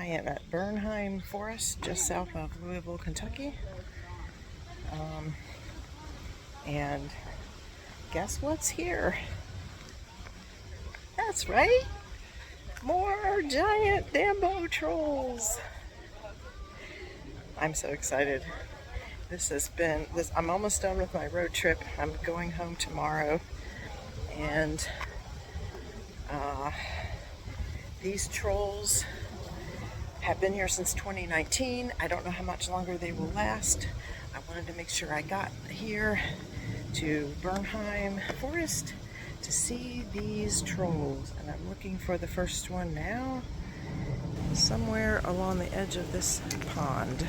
am at Bernheim Forest, just south of Louisville, Kentucky. And guess what's here? That's right, more giant Dambo trolls. I'm so excited. I'm almost done with my road trip. I'm going home tomorrow, and these trolls have been here since 2019. I don't know how much longer they will last. I wanted to make sure I got here to Bernheim Forest to see these trolls, and I'm looking for the first one now, somewhere along the edge of this pond.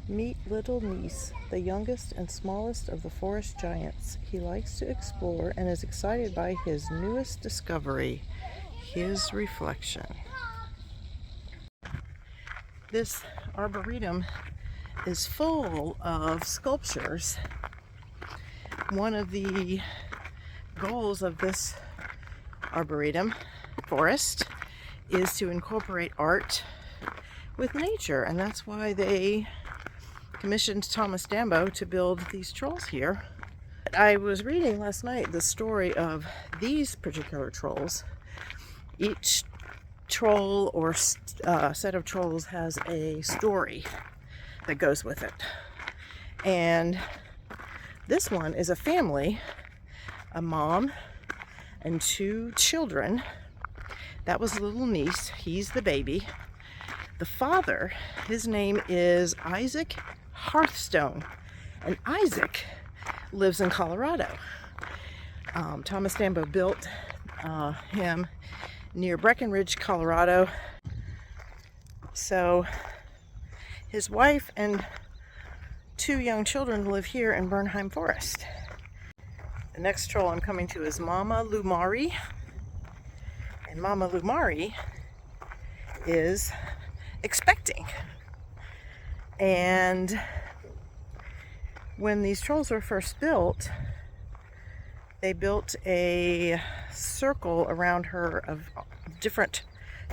Meet Little Niece, the youngest and smallest of the forest giants. He likes to explore and is excited by his newest discovery, his reflection. This arboretum is full of sculptures. One of the goals of this arboretum forest is to incorporate art with nature, and that's why they commissioned Thomas Dambo to build these trolls here. I was reading last night the story of these particular trolls. Each troll or set of trolls has a story that goes with it. And this one is a family, a mom and two children. That was Little Niece. He's the baby. The father, his name is Isaac Hearthstone, and Isaac lives in Colorado. Thomas Dambo built him near Breckenridge, Colorado. So his wife and two young children live here in Bernheim Forest. The next troll I'm coming to is Mama Lumari, and Mama Lumari is expecting. And when these trolls were first built, they built a circle around her of different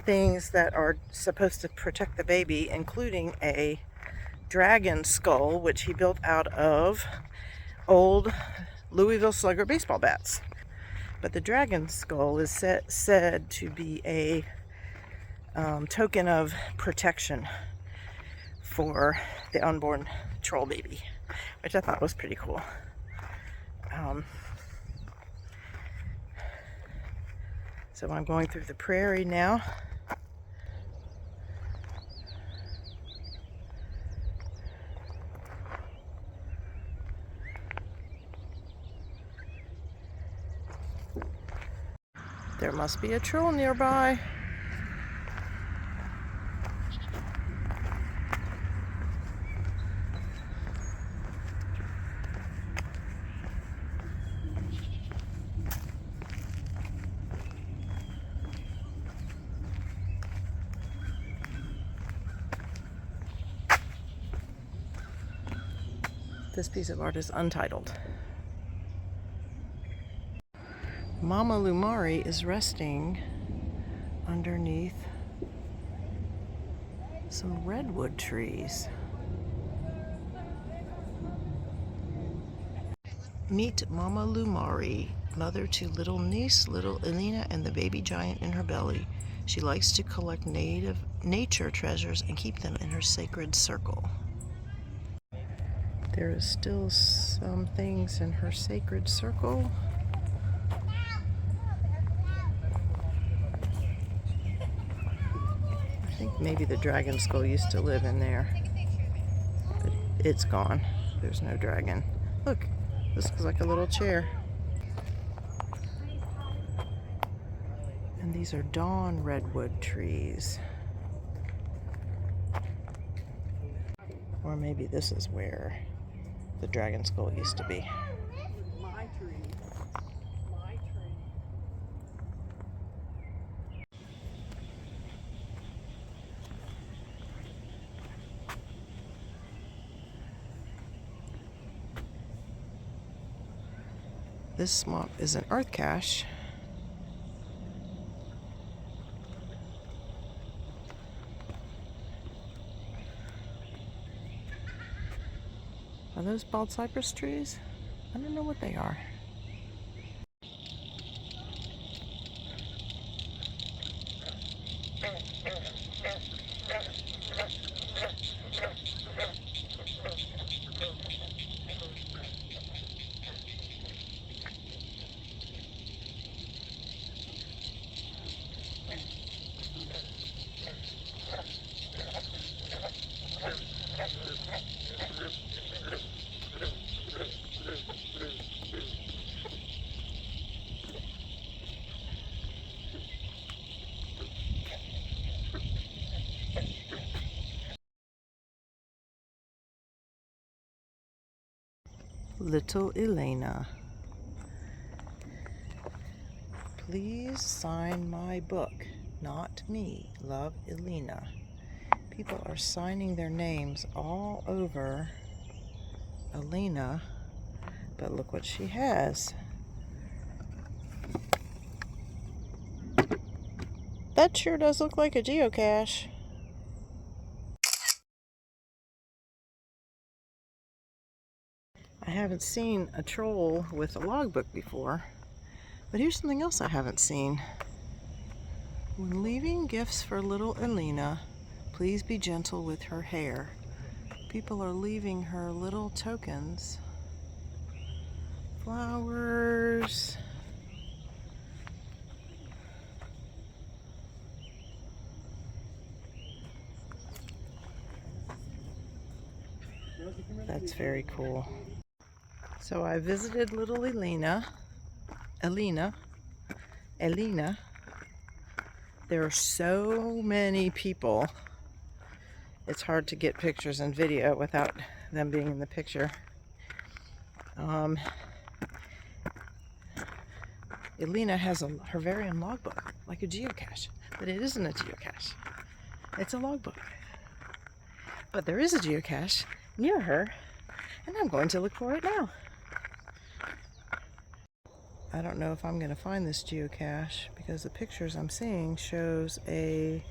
things that are supposed to protect the baby, including a dragon skull, which he built out of old Louisville Slugger baseball bats. But the dragon skull is said to be a token of protection for the unborn troll baby, which I thought was pretty cool. So I'm going through the prairie now. There must be a troll nearby. This piece of art is untitled. Mama Lumari is resting underneath some redwood trees. Meet Mama Lumari, mother to Little Niece, Little Elena, and the baby giant in her belly. She likes to collect nature treasures and keep them in her sacred circle. There is still some things in her sacred circle. I think maybe the dragon skull used to live in there, but it's gone. There's no dragon. Look, this looks like a little chair. And these are dawn redwood trees. Or maybe this is where the dragon skull used to be. My tree. My tree. This swamp is an earth cache. Are those bald cypress trees? I don't know what they are. Little Elena. Please sign my book. Not me. Love, Elena. People are signing their names all over Elena, but look what she has. That sure does look like a geocache. I haven't seen a troll with a logbook before, but here's something else I haven't seen. When leaving gifts for little Elena, please be gentle with her hair. People are leaving her little tokens. Flowers. That's very cool. So I visited little Elena. There are so many people. It's hard to get pictures and video without them being in the picture. Elena has her very own logbook, like a geocache, but it isn't a geocache. It's a logbook. But there is a geocache near her, and I'm going to look for it now. I don't know if I'm going to find this geocache because the pictures I'm seeing shows a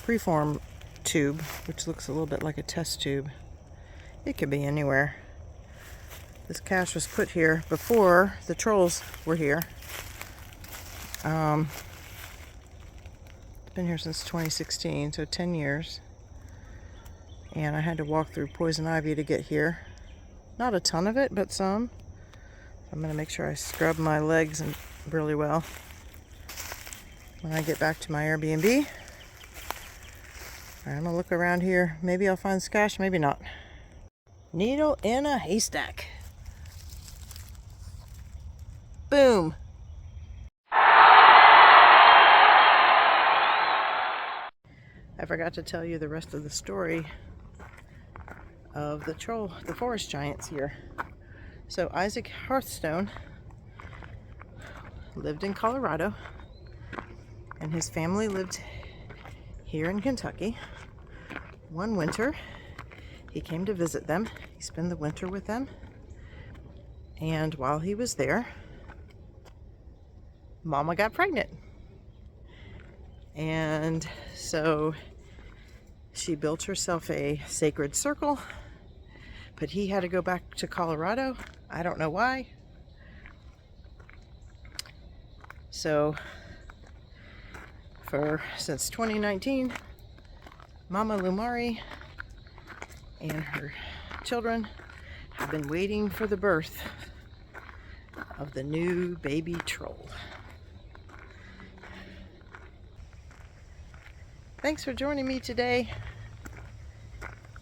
preform tube, which looks a little bit like a test tube. It could be anywhere. This cache was put here before the trolls were here. It's been here since 2016, so 10 years. And I had to walk through poison ivy to get here. Not a ton of it, but some. I'm going to make sure I scrub my legs really well when I get back to my Airbnb. All right, I'm going to look around here. Maybe I'll find this cache, maybe not. Needle in a haystack. Boom. I forgot to tell you the rest of the story of the forest giants here. So Isaac Hearthstone lived in Colorado, and his family lived here in Kentucky. One winter, he came to visit them. He spent the winter with them, and while he was there, Mama got pregnant. And so she built herself a sacred circle, but he had to go back to Colorado. I don't know why. So since 2019, Mama Lumari and her children have been waiting for the birth of the new baby troll. Thanks for joining me today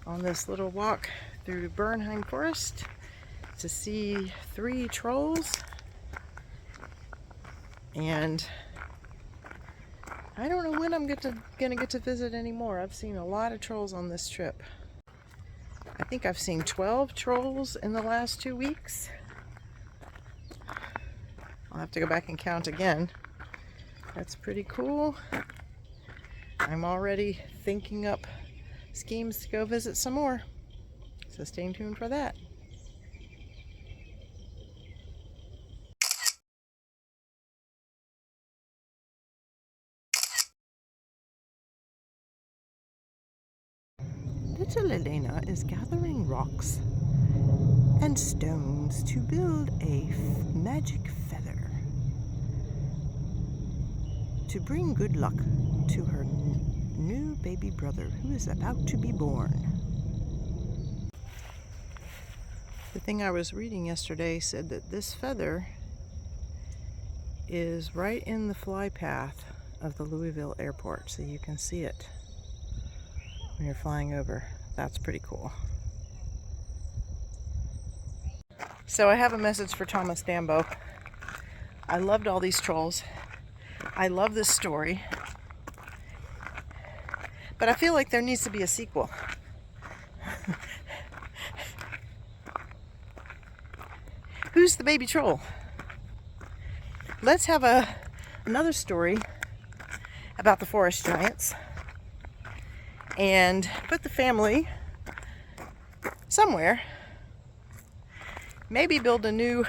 on this little walk through Bernheim Forest to see 3 trolls. And I don't know when I'm gonna get to visit anymore. I've seen a lot of trolls on this trip. I think I've seen 12 trolls in the last 2 weeks. I'll have to go back and count again. That's pretty cool. I'm already thinking up schemes to go visit some more. So stay tuned for that. Little Elena is gathering rocks and stones to build a magic feather to bring good luck to her new baby brother who is about to be born. The thing I was reading yesterday said that this feather is right in the fly path of the Louisville airport, so you can see it when you're flying over. That's pretty cool. So I have a message for Thomas Dambo. I loved all these trolls. I love this story. But I feel like there needs to be a sequel. Who's the baby troll? Let's have another story about the forest giants and put the family somewhere. Maybe build a new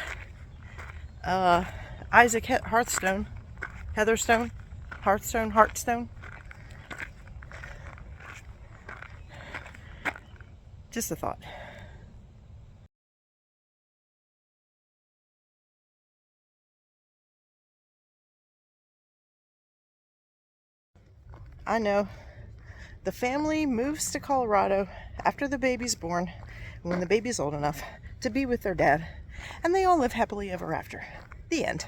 Isaac Hearthstone. Just a thought. I know. The family moves to Colorado after the baby's born, when the baby's old enough to be with their dad, and they all live happily ever after. The end.